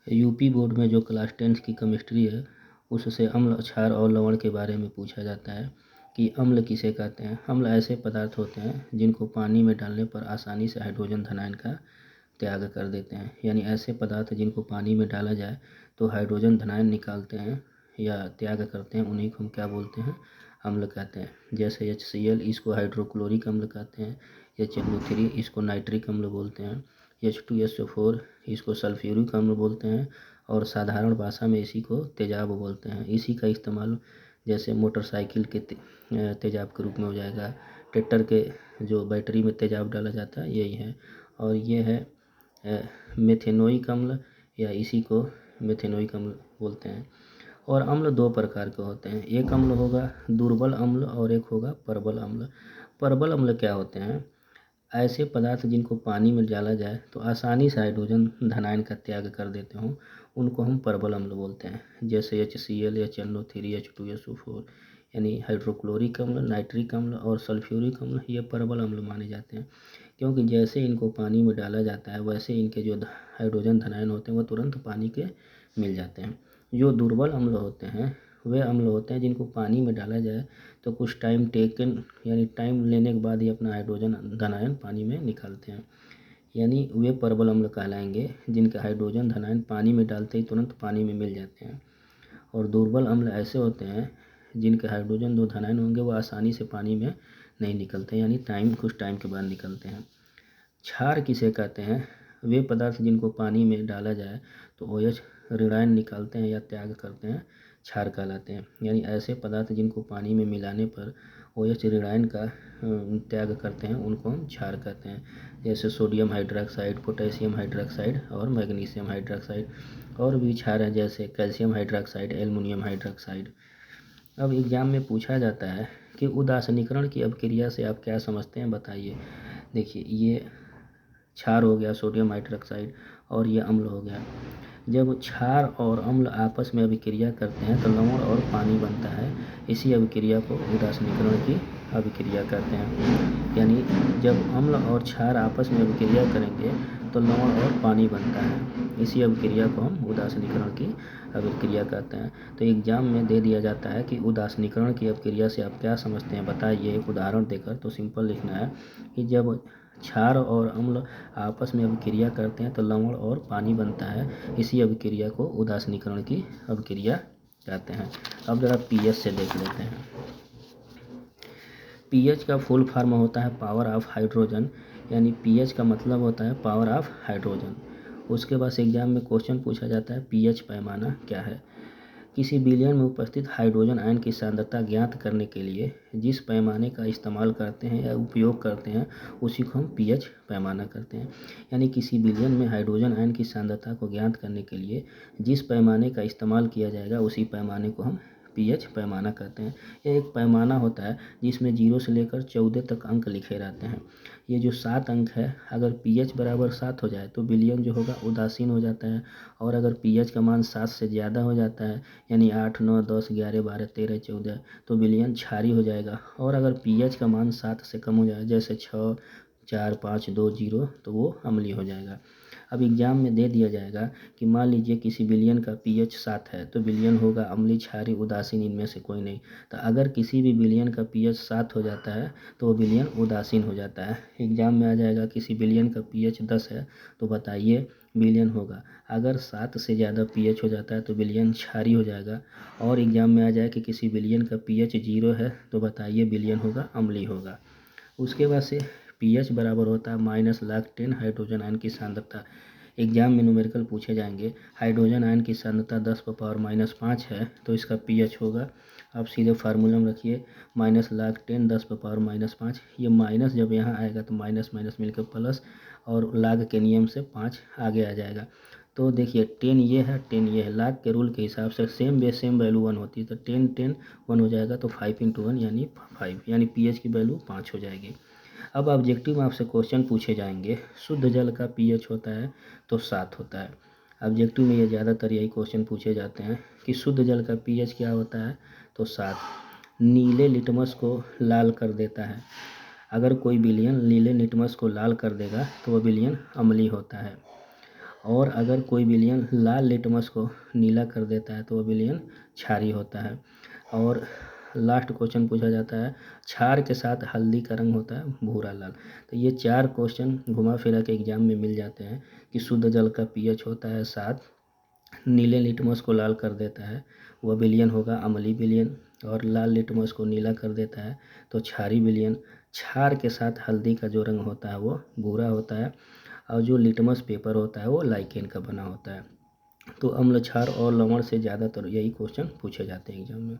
UP board में जो class 10 की केमिस्ट्री है उससे अम्ल, क्षार और लवण के बारे में पूछा जाता है कि अम्ल किसे कहते हैं। अम्ल ऐसे पदार्थ होते हैं जिनको पानी में डालने पर आसानी से हाइड्रोजन धनायन का त्याग कर देते हैं। यानी ऐसे पदार्थ जिनको पानी में डाला जाए तो हाइड्रोजन धनायन निकालते हैं या त्याग करते हैं, उन्हीं को हम क्या बोलते हैं, अम्ल कहते हैं। जैसे HCl, इसको हाइड्रोक्लोरिक अम्ल कहते हैं। HNO3, इसको नाइट्रिक अम्ल बोलते हैं। H2SO4, इसको सल्फ्यूरिक अम्ल बोलते हैं। और साधारण भाषा में इसी को तेजाब बोलते हैं। इसी का इस्तेमाल जैसे मोटरसाइकिल के तेजाब के रूप में हो जाएगा। ट्रैक्टर के जो बैटरी में तेजाब डाला जाता है यही है। और ये है मेथेनोइक अम्ल, या इसी को मेथेनोइक अम्ल बोलते हैं। और अम्ल दो प्रकार के होते हैं, एक अम्ल होगा दुर्बल अम्ल और एक होगा प्रबल अम्ल। प्रबल अम्ल क्या होते हैं, ऐसे पदार्थ जिनको पानी में डाला जाए तो आसानी से हाइड्रोजन धनायन का त्याग कर देते हों, उनको हम प्रबल अम्ल बोलते हैं। जैसे HCl, HNO3, H2SO4, यानी हाइड्रोक्लोरिक अम्ल, नाइट्रिक अम्ल और सल्फ्यूरिक अम्ल, ये प्रबल अम्ल माने जाते हैं। क्योंकि जैसे इनको पानी में डाला जाता है वैसे इनके जो हाइड्रोजन धनायन होते हैं वो तुरंत पानी के मिल जाते हैं। जो दुर्बल अम्ल होते हैं वे अम्ल होते हैं जिनको पानी में डाला जाए तो कुछ टाइम टेकन, यानी टाइम लेने के बाद ही अपना हाइड्रोजन धनायन पानी में निकालते हैं। यानी वे प्रबल अम्ल कहलाएंगे जिनके हाइड्रोजन धनायन पानी में डालते ही तुरंत पानी में मिल जाते हैं। और दुर्बल अम्ल ऐसे होते हैं जिनके हाइड्रोजन जो धनायन होंगे वो आसानी से पानी में नहीं निकलते, यानी कुछ टाइम के बाद निकलते हैं। क्षार किसे कहते हैं, वे पदार्थ जिनको पानी में डाला जाए तो OH ऋणायन निकालते हैं या त्याग करते हैं, क्षार कहलाते हैं। यानी ऐसे पदार्थ जिनको पानी में मिलाने पर OH ऋणायन का त्याग करते हैं उनको हम क्षार कहते हैं। जैसे सोडियम हाइड्रोक्साइड, पोटेशियम हाइड्रोक्साइड और मैग्नीशियम हाइड्रोक्साइड। और भी क्षार हैं जैसे कैल्शियम हाइड्रोक्साइड, एल्युमिनियम हाइड्रोक्साइड। अब एग्जाम में पूछा जाता है कि उदासीनीकरण की अभिक्रिया से आप क्या समझते हैं, बताइए। देखिए, ये क्षार हो गया सोडियम हाइड्रोक्साइड और ये अम्ल हो गया। जब क्षार और अम्ल आपस में अभिक्रिया करते हैं तो लवण और पानी बनता है। इसी अभिक्रिया को उदासीनीकरण की अभिक्रिया कहते हैं। यानी जब अम्ल और क्षार आपस में अभिक्रिया करेंगे तो लवण और पानी बनता है। इसी अभिक्रिया को हम उदासीनीकरण की अभिक्रिया कहते हैं। तो एग्जाम में दे दिया जाता है कि उदासीनीकरण की अभिक्रिया से आप क्या समझते हैं, बताइए एक उदाहरण देकर। तो सिंपल लिखना है कि जब क्षार और अम्ल आपस में अभिक्रिया करते हैं तो लवण और पानी बनता है। इसी अभिक्रिया को उदासीनीकरण की अभिक्रिया कहते हैं। अब जरा pH से देख लेते हैं। pH का फुल फॉर्म होता है पावर ऑफ हाइड्रोजन, यानी pH का मतलब होता है पावर ऑफ हाइड्रोजन। उसके बाद एग्जाम में क्वेश्चन पूछा जाता है pH पैमाना क्या है। किसी विलयन में उपस्थित हाइड्रोजन आयन की सांद्रता ज्ञात करने के लिए जिस पैमाने का इस्तेमाल करते हैं या उपयोग करते हैं उसी को हम pH पैमाना करते हैं। यानी किसी विलयन में हाइड्रोजन आयन की सांद्रता को ज्ञात करने के लिए जिस पैमाने का इस्तेमाल किया जाएगा उसी पैमाने को हम pH पैमाना कहते हैं। यह एक पैमाना होता है जिसमें 0 से लेकर 14 तक अंक लिखे रहते हैं। ये जो 7 अंक है, अगर pH बराबर 7 हो जाए तो विलयन जो होगा उदासीन हो जाता है। और अगर pH का मान 7 से ज़्यादा हो जाता है, यानी 8, 9, 10, 11, 12, 13, 14, तो विलयन क्षारीय हो जाएगा। और अगर pH का मान 7 से कम हो जाए, जैसे 6, 4, 5, 2, 0, तो वो अम्लीय हो जाएगा। अब एग्जाम में दे दिया जाएगा कि मान लीजिए किसी विलयन का pH 7 है तो विलयन होगा अम्लीय, क्षारीय, उदासीन, इनमें से कोई नहीं। तो अगर किसी भी विलयन का pH 7 हो जाता है तो वो विलयन उदासीन हो जाता है। एग्जाम में आ जाएगा किसी विलयन का pH 10 है तो बताइए विलयन होगा। अगर 7 से ज़्यादा pH हो जाता है तो विलयन क्षारीय हो जाएगा। और एग्जाम में आ जाए कि किसी विलयन का pH 0 है तो बताइए विलयन होगा अम्लीय होगा। उसके बाद से pH बराबर होता है -10 हाइड्रोजन आयन की सांद्रता। एग्जाम में न्यूमेरिकल पूछे जाएंगे, हाइड्रोजन आयन की सांद्रता 10⁻⁻5 है तो इसका pH होगा। आप सीधे फार्मूला में रखिए -10 10⁻⁻5। ये माइनस जब यहाँ आएगा तो माइनस माइनस मिलकर प्लस, और लाग के नियम से 5 आगे आ जाएगा। तो देखिए 10 ये है, 10 ये है। लाग के रूल के हिसाब से सेम बेस सेम वैल्यू 1 होती है, तो 10 10 1 हो जाएगा, तो 5 × 1 यानी 5, यानी pH की वैल्यू 5 हो जाएगी। अब ऑब्जेक्टिव में आपसे क्वेश्चन पूछे जाएंगे, शुद्ध जल का pH होता है तो 7 होता है। ऑब्जेक्टिव में ये ज़्यादातर यही क्वेश्चन पूछे जाते हैं कि शुद्ध जल का pH क्या होता है, तो 7। नीले लिटमस को लाल कर देता है। अगर कोई विलयन नीले लिटमस को लाल कर देगा तो वह विलयन अम्लीय होता है। और अगर कोई विलयन लाल लिटमस को नीला कर देता है तो वह विलयन क्षारीय होता है। और लास्ट क्वेश्चन पूछा जाता है, क्षार के साथ हल्दी का रंग होता है भूरा लाल। तो ये 4 क्वेश्चन घुमा फिरा के एग्जाम में मिल जाते हैं कि शुद्ध जल का पीएच होता है 7, नीले लिटमस को लाल कर देता है वह विलयन होगा अम्लीय विलयन, और लाल लिटमस को नीला कर देता है तो क्षारीय विलयन। क्षार के साथ हल्दी का जो रंग होता है वो भूरा होता है, और जो लिटमस पेपर होता है वो लाइकेन का बना होता है। तो अम्ल, क्षार और लवण से ज़्यादातर यही क्वेश्चन पूछे जाते हैं एग्जाम में।